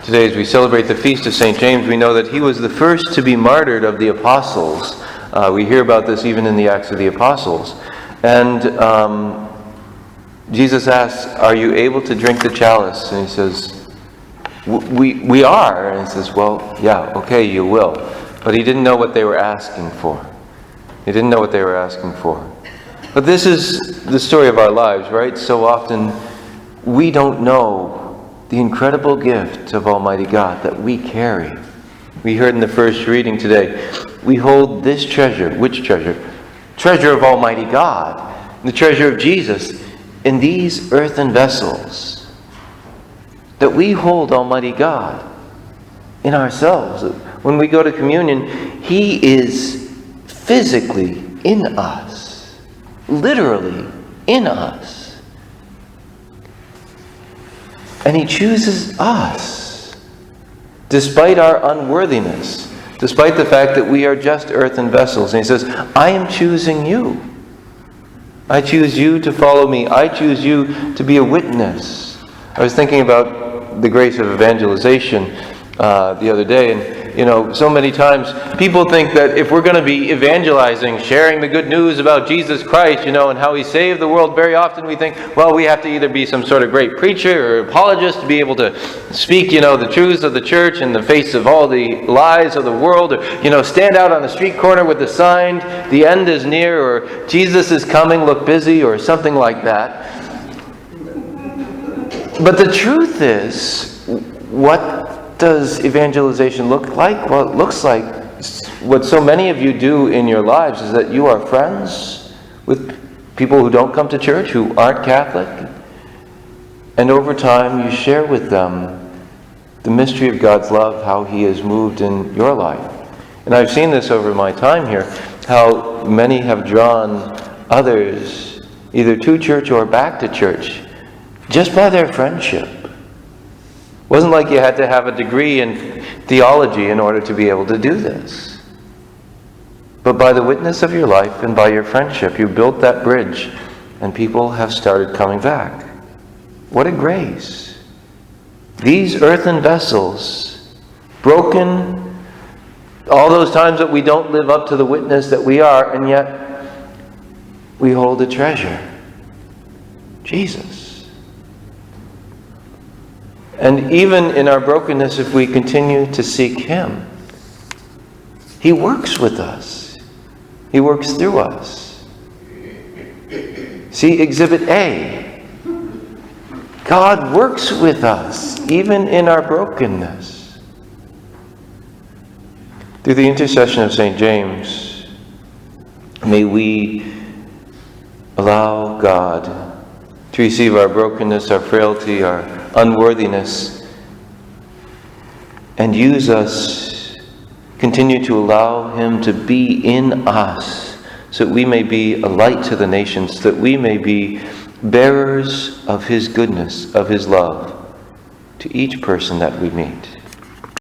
Today, as we celebrate the feast of St. James, we know that he was the first to be martyred of the apostles. We hear about this even in the Acts of the Apostles. And Jesus asks, "Are you able to drink the chalice?" And he says, we are. And he says, "Well, yeah, okay, you will." But he didn't know what they were asking for. He didn't know what they were asking for. But this is the story of our lives, right? So often we don't know the incredible gift of Almighty God that we carry. We heard in the first reading today, we hold this treasure. Which treasure? Treasure of Almighty God, the treasure of Jesus, in these earthen vessels. That we hold Almighty God in ourselves. When we go to communion, He is physically in us, literally in us. And He chooses us, despite our unworthiness, despite the fact that we are just earthen vessels. And He says, "I am choosing you. I choose you to follow me. I choose you to be a witness." I was thinking about the grace of evangelization the other day, and so many times people think that if we're going to be evangelizing, sharing the good news about Jesus Christ, and how He saved the world, very often we think, well, we have to either be some sort of great preacher or apologist to be able to speak, the truths of the church in the face of all the lies of the world, or, stand out on the street corner with the sign, "The end is near," or "Jesus is coming, look busy," or something like that. But the truth is, what does evangelization look like? Well, it looks like what so many of you do in your lives is that you are friends with people who don't come to church, who aren't Catholic, and over time you share with them the mystery of God's love, how He has moved in your life. And I've seen this over my time here, how many have drawn others either to church or back to church just by their friendship. It wasn't like you had to have a degree in theology in order to be able to do this. But by the witness of your life and by your friendship, you built that bridge, and people have started coming back. What a grace. These earthen vessels, broken, all those times that we don't live up to the witness that we are, and yet we hold a treasure. Jesus. And even in our brokenness, if we continue to seek Him, He works with us. He works through us. See Exhibit A. God works with us, even in our brokenness. Through the intercession of St. James, may we allow God to receive our brokenness, our frailty, our unworthiness, and use us, continue to allow Him to be in us, so that we may be a light to the nations, that we may be bearers of His goodness, of His love, to each person that we meet.